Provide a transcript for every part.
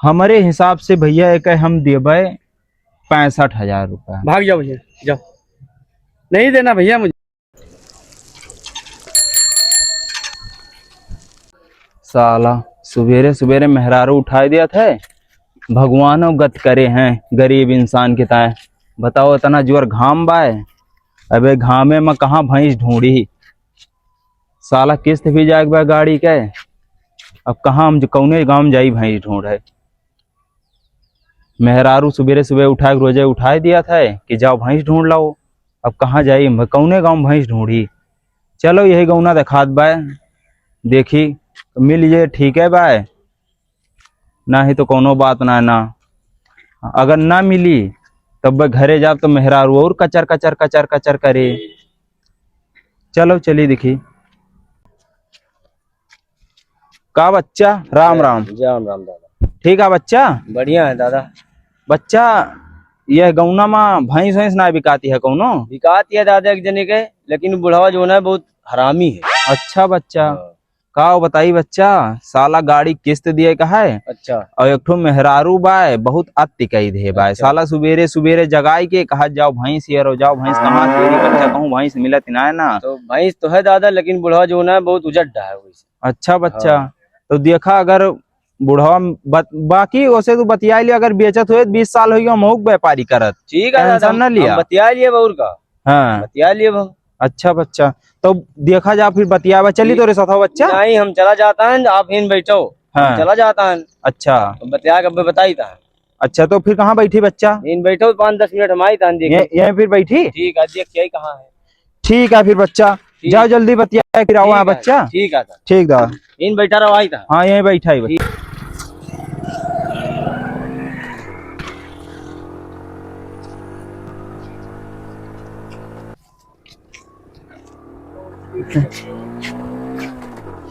हमारे हिसाब से भैया एक हम देवे 65,000 रुपया। भाग जाओ भैया, जाओ, नहीं देना भैया मुझे। साला सुबेरे सुबेरे मेहरारू उठाई दिया था। भगवानो गत करे हैं गरीब इंसान के ताए। बताओ इतना जोर घाम बाय, अबे घामे में कहाँ भैंस ढूंढी। साला किस्त भी जाए बा गाड़ी के, अब कहाँ हम कौने गाँव में जाई भैंस ढूंढे। मेहरारू सुबेरे सुबह उठा के रोजे उठाई दिया था कि जाओ भैंस ढूंढ लाओ। अब कहाँ जाई, कौने गाँव में भैंस ढूंढी। चलो यही गौना दिखात बाय, देखी मिल जे ठीक है बाय, ना ही तो कोनो बात ना। अगर ना मिली तब घरे जाब तो मेहरारू और कचर कचर कचर कचर करे। चलो चली दिखी का बच्चा। राम राम। राम राम दादा। ठीक है बच्चा, बढ़िया है दादा। बच्चा यह गौना में भैंस वैंस ना बिकाती है कौनो। बिकाती है दादा एक जने के, लेकिन बुढ़ावा जो है बहुत हरामी है। अच्छा बच्चा, का बताई बच्चा, साला गाड़ी किस्त दिए का है। अच्छा। और एक ठो मेहरारू बाय बहुत अति कही दे बाय। अच्छा। साला सुबेरे सुबेरे जगाई के कहा जाओ भैंस यारो जाओ भैंस। कहाँ तेरी बच्चा, कहूँ भैंस मिलत ना है ना। तो भैंस तो है दादा, लेकिन बुढ़ावा जो है बहुत उजड्डा है वैसे। अच्छा बच्चा, हाँ। तो देखा अगर बुढ़वा बाकी उसे तो बतिया लिया, अगर बेचत हुए 20 साल हो गया महुक व्यापारी करत। ठीक है दादा, टेंशन न लिया। हम बतिया लिए बहुर का। हाँ बतिया लिए बहु। अच्छा बच्चा, तो देखा जा फिर बतियावा चली तोरे साथ बच्चा। नहीं हम चला जाता है, आप इन बैठो। हाँ। हम चला जाता है। अच्छा तो बतिया के बताई था। अच्छा, तो फिर कहाँ बैठी बच्चा। इन बैठो 5-10 मिनट हम आई था। यहीं फिर बैठी। ठीक है, देख के कहाँ है। ठीक है फिर बच्चा, जाओ जल्दी बतिया फिर आओ बच्चा। ठीक है ठीक दा, इन बैठा रहो आई था। हाँ यहीं बैठा ही बच्चा।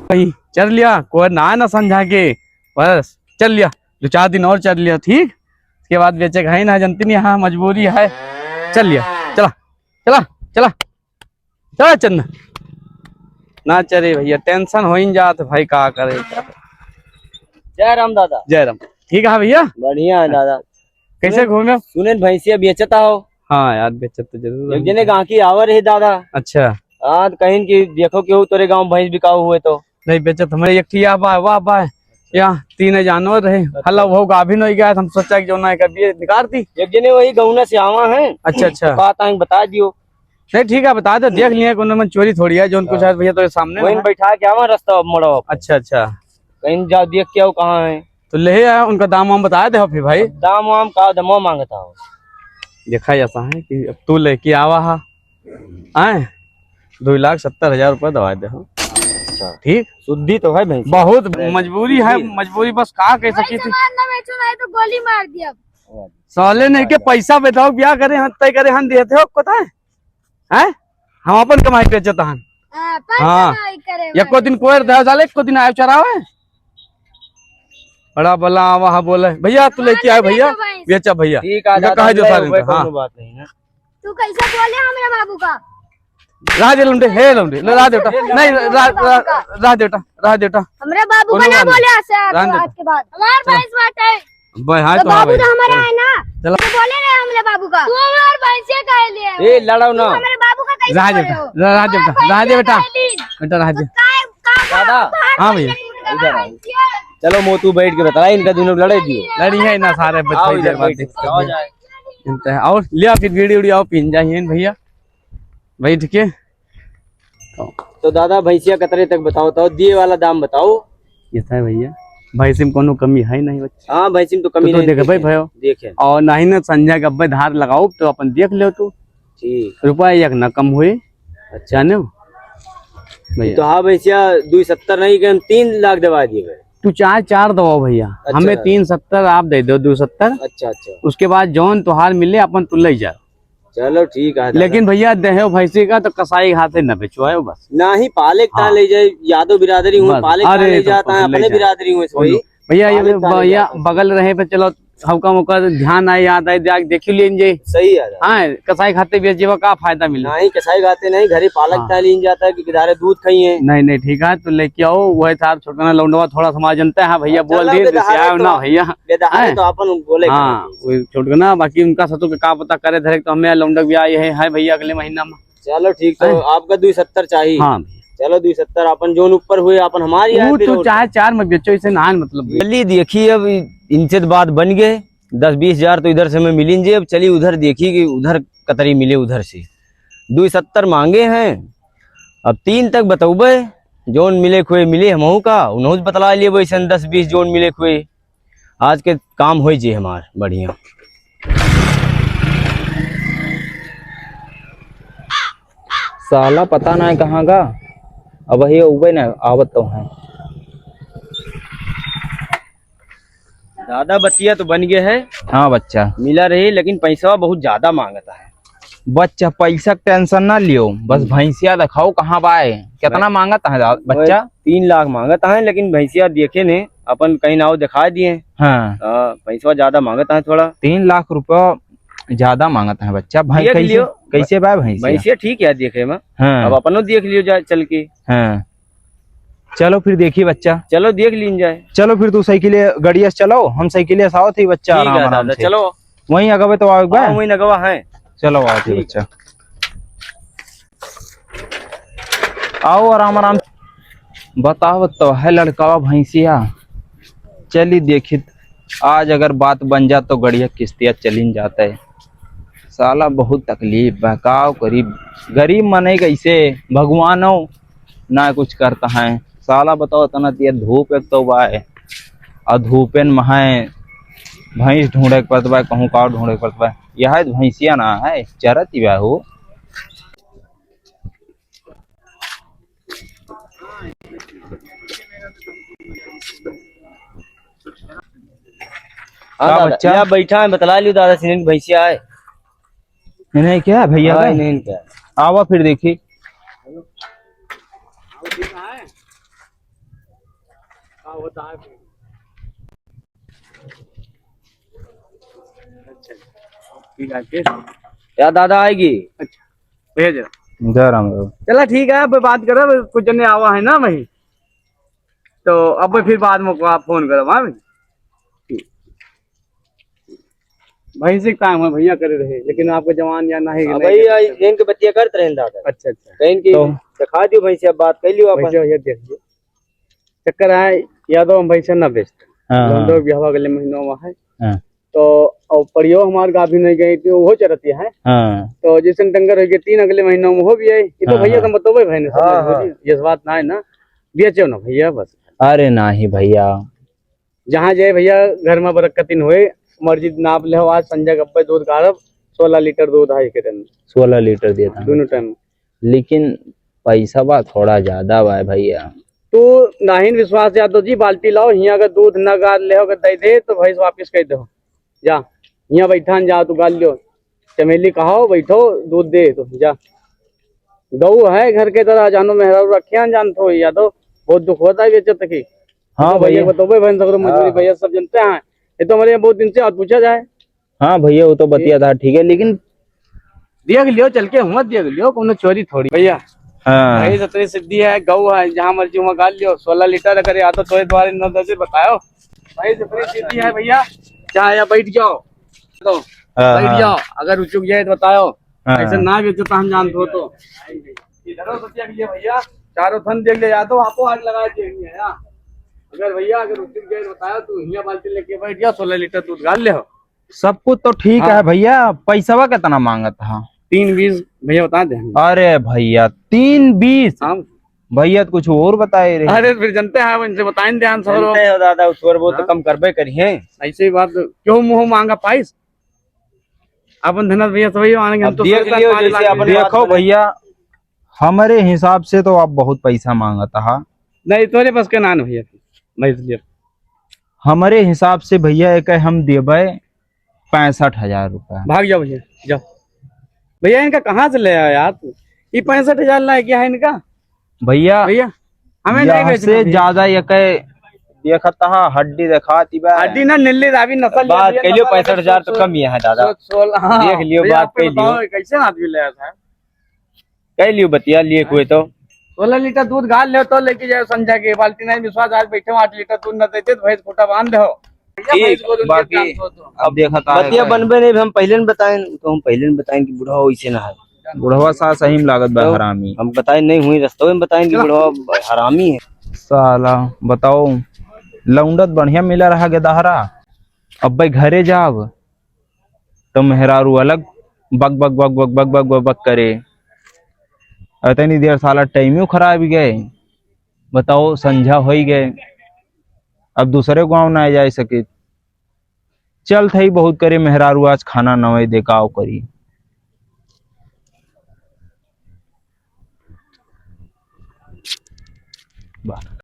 भाई चल लिया, कोई ना ना समझा के, बस चल लिया 2-4 दिन और चल लिया। ठीक, इसके बाद बेचे है ना, जनती नहीं, हाँ मजबूरी है। चल लिया, चला चला चला चला चल ना चले भैया, टेंशन हो ही जात भाई, का करे। जय राम दादा। जय राम। ठीक है भैया, बढ़िया है दादा। कैसे घूमे। सुने भैंसिया बेचता हो। हाँ यार बेचत तो जरूर, एक जने गाँव की आवर है दादा। अच्छा। हाँ कहीं की देखो क्यों तोरे गाँव भैंस बिकाऊ हुए तो नहीं बेचत। हमारे एक वाह वाह यहाँ 3 जानवर रहे। हल्ला वो गाभी नहीं गया, हम सोचा कि जो ना कभी निकाल दी। एक जने वही गौना से आवा है। अच्छा अच्छा, बात आए बता दियो। नहीं ठीक है बता दो, देख लिए में चोरी थोड़ी है जो उनको शायद भैया तो सामने वहीं बैठा के आवा रास्ता मोड़ो। अच्छा अच्छा, कहीं जाओ देख के आओ कहाँ है तो ले आया। उनका दाम वाम बताया दे फिर भाई। दाम वाम का दमो मांगता हो। देखा ऐसा है कि अब तू लेके आवा है, आए 2,70,000 रुपये दवा दे। अच्छा ठीक, शुद्धि तो है भाई, बहुत मजबूरी है। मजबूरी बस का कह सकी थी। तो गोली मार दिया। साले नहीं के पैसा बताओ ब्याह करे हम तय करे हम देते हो पता है, हैं हम अपन कमाई पे चता हन। हाँ एको दिन कोई दे साले, एको दिन आए चरावे बड़ा बला वहाँ बोले भैया तू लेके आए भैया बेचा भैया। ठीक है कहा जो सारे हाँ बात नहीं है। तू कैसे बोले हमारे बाबू का। राज लुंडे हे लुंडे राज देवता नहीं राज देवता हमरे बाबू का ना बोले आज के बाद हमार भैंस बात है भाई। हाँ तो बाबू तो हमारा है ना, चलो बोले रहे हमरे बाबू का। तू हमार भैंस कह लिए ए लड़ाओ ना हमारे बाबू का कैसे राज देवता बेटा राज दादा। हाँ भैया चलो मोतू बैठ के बताया, इनका दोनों लड़े दियो लड़ी है ना सारे और लिया फिर वीडियो वीडियो पिन जाइए भैया बैठ के। तो दादा भैंसिया कतरे तक बताओ तो दिए वाला दाम बताओ। ये है भैया, भैंसी में कोनो कमी है नहीं बच्चा। हाँ भैंसी में तो कमी नहीं। देखे भाई भयो देखे और नहीं ना संजय गब्बे धार लगाओ तो अपन देख लो तू। ठीक रुपया एक न कम हुए। अच्छा न तो हाँ भैंसिया 270 नहीं के 3 लाख दवा दिए। तू 4 दो भैया। अच्छा। हमें 370 आप दे दो 270। अच्छा अच्छा, उसके बाद जौन तुहार मिले अपन तू ले जा। चलो ठीक है, लेकिन भैया देहो भैंसी का तो कसाई हाथे न बेचवाओ बस ना ही पाले का। हाँ। ले जाए यादव बिरादरी हूँ पाले का ले जाता है अपने बिरादरी हूँ भैया। ये भैया बगल रहे पे चलो हल्का मुका ध्यान आए याद आए देखी लीजिए। सही है दादा। हाँ कसाई खाते बेचे का फायदा मिला। नहीं कसाई खाते नहीं, घरे पालक हाँ। लीन जाता है कि किधारे दूध खाइए। नहीं नहीं ठीक है तो लेके आओ वही साहब छोटा ना लौंडवा थोड़ा समाज जनता है। हाँ भैया बोल दिए ना भैया बेदहारे तो अपन बोले। हाँ छोट ना बाकी उनका सतु का पता करे धरे तो हमें लौंडक भी आए है भैया अगले महीना में। चलो ठीक, तो आपका 270 चाहिए। हाँ चलो 270 अपन जोन ऊपर हुए अपन हमारी वो तो चाहे 4 में बेचो इसे ना मतलब। जल्दी देखिए, अब इनसे तो बात बन गए, 10-20 हजार तो इधर से हमें मिलेंगे। अब चलिए उधर देखिए कि उधर कतरी मिले उधर से। 270 मांगे हैं, अब 3 तक बतौबे जोन मिले खुए मिले हमहू का उन्होंने बतला लिए वैसे 10-20 जोन मिले खुए। आज के काम हो जी हमार बढ़िया। साला पता ना है कहाँ का, अब वही उबे ना आवत तो है। ज्यादा बतिया तो बन गए है। हाँ बच्चा मिला रही, लेकिन पैसा बहुत ज्यादा मांगता है। बच्चा पैसा का टेंशन ना लियो, बस भैंसिया दिखाओ कहाँ बाए। कितना मांगता है बच्चा? 3 लाख मांगता है, लेकिन भैंसिया देखे ने अपन कहीं नाव दिखा दिए। हाँ पैसा ज्यादा मांगता है थोड़ा। 3 लाख रुपया ज्यादा मांगता है बच्चा। भाई देख कैसे लियो। कैसे बाय भैंसिया? भैंसिया ठीक है देखे में। हाँ अब अपनो देख लियो जाए चल के। हाँ चलो फिर देखिए बच्चा। चलो देख लीन जाए। चलो फिर तू साइकिल गाड़िया से चलो, हम साइकिल से आओ थी बच्चा। ठीक आराम है आराम दादा, से चलो वहीं अगवे तो आओ बा। वही नगवा है। चलो आओ थी बच्चा, आओ आराम आराम। बताओ तो है लड़का भैंसिया। चली देखी आज अगर बात बन जा तो गड़िया किस्तिया चलिन जाता है। साला बहुत तकलीफ बहकाव गरीब मने कैसे भगवानो ना कुछ करता है। साला बताओ तना ये धूप एक तो बाय और धूपेन महाए भैंस ढूंढे के पड़ता है, कहूँ का ढूंढे के पड़ता है। यह भैंसिया ना है चरत ही हो। हाँ का दादा, बच्चा? या बैठा है बतला लियो दादा सिंह भैंसिया है। नहीं क्या है भैया का? नहीं क्या आवा फिर देखी। या दादा आएगी। भेज इधर हम लोग। चला ठीक है अब बात करो कुछ जने आवा है ना भाई तो अब फिर बाद में आप फोन करो। हाँ भाई से काम है भैया करे रहे लेकिन आपको जवान या नहीं भैया इनके बच्चे करते रहे दादा। अच्छा अच्छा कहीं की तो दिखा दियो भैंसिया, बात कर लियो अपन। भैया देखिए चक्कर है या तो हम भैंसा ना बेचते हाँ ब्याह अगले महीनों में है हाँ तो और परियो हमारे गाभी नहीं गई थी वो चरती है हाँ तो जैसे डंगर हो गए 3 अगले महीनों में हो भी है। ये तो हाँ, भैया हाँ। तो मतलब भाई ने ये बात ना है ना बेचो ना भैया बस। अरे नहीं भैया जहाँ जाए भैया घर में बरकतिन हुए मर्जी नाप ले आज संजय गप्पे दूध गाड़ब 16 लीटर दूध है के दिन 16 लीटर देता हूँ। दोनों टाइम। लेकिन पैसा बा थोड़ा ज्यादा बा भैया। तो नाहिन विश्वास यादव जी बाल्टी लाओ यहाँ अगर दूध न गाल ले अगर दे दे तो भैंस वापिस कर दो जा। यहाँ बैठा जाओ तो गाल लो चमेली कहो बैठो दूध दे तो जा। गऊ है घर के तरह जानो मेहरा रखे जान तो यादव बहुत दुख होता है बेचत की। हाँ तो भैया बताओ भैंस मजबूरी भैया सब जनते हैं। ये तो हमारे यहाँ बहुत दिन से आज पूछा जाए। हाँ भैया वो तो बतिया था ठीक है लेकिन देख लियो चल के मत देख लियो कोनो चोरी थोड़ी भैया। हाँ भाई सतरी सिद्धि है गऊ है जहाँ मर्जी वहाँ गाल लियो 16 लीटर अगर या तो तुम्हारे 9-10 बताओ भाई सतरी सिद्धि है भैया। चाहे या बैठ जाओ तो बैठ जाओ अगर रुचुक जाए तो बताओ ऐसा ना बेचो तो हम जानते हो तो इधर सत्या भैया चारों थन देख ले या तो आपको आग लगा देंगे अगर भैया अगर रुचुक जाए तो बताओ तो हिया बाल्टी लेके बैठ जाओ 16 लीटर दूध गाल ले हो। सब कुछ तो ठीक है भैया। पैसा कितना मांगा था? 3-20 भैया बता दे। अरे भैया 3-20? हाँ भैया तो कुछ और बताए रहे। अरे फिर जनते हैं इनसे बताएं ध्यान सब जानते हो दादा उस वो तो कम करबे करिए। ऐसे ही बात क्यों मुंह मांगा पाइस अपन धनत भैया तो भैया आने हम तो देख लियो जैसे अपन देखो भैया हमारे हिसाब से तो आप बहुत पैसा मांगा था। नहीं तोरे बस के नान भैया मैं इसलिए हमारे हिसाब से भैया एक हम देवे 65,000 रुपया। भाग जाओ भैया जाओ। भैया इनका कहाँ से ले आया यार तू ये 65,000 लाए क्या है इनका भैया भैया हमें नहीं यहाँ बेचना से भैया। ज्यादा एक देखत तहा हड्डी दिखाती बा हड्डी ना नीली रावी नस्ल बात कह लियो 65,000 तो कम ही है दादा। देख लियो, बात कह लियो। कैसे आदमी ले था कह लियो, बतिया लिए कोई तो 16 लीटर दूध गाल ले तो लेके जाओ संजय के बाल्टी नहीं विश्वास आज बैठे 8 लीटर दूध न देते तो भैंस फोटा बांध दो बाकी अब देखत बतिया बनबे नहीं, हम पहले न बताएं तो हम पहले न बताएं कि बुढ़वा वैसे ना है। बुढ़वा सा सही में लागत बा हरामी। हम बताएं नहीं हुई रास्ते में बताएं कि बुढ़वा हरामी है। साला बताओ, लौंडत बढ़िया मिला रहा गेदहरा, अब भाई घरे जाब तो मेहरारू अलग बक बक बक बक बक बक बक बक करे। इतनी देर साला टाइम खराब गए। बताओ संझा हो ही गए, अब दूसरे गांव ना जा सके। चल थई बहुत करे मेहरारू आज खाना नवे देकाव करी।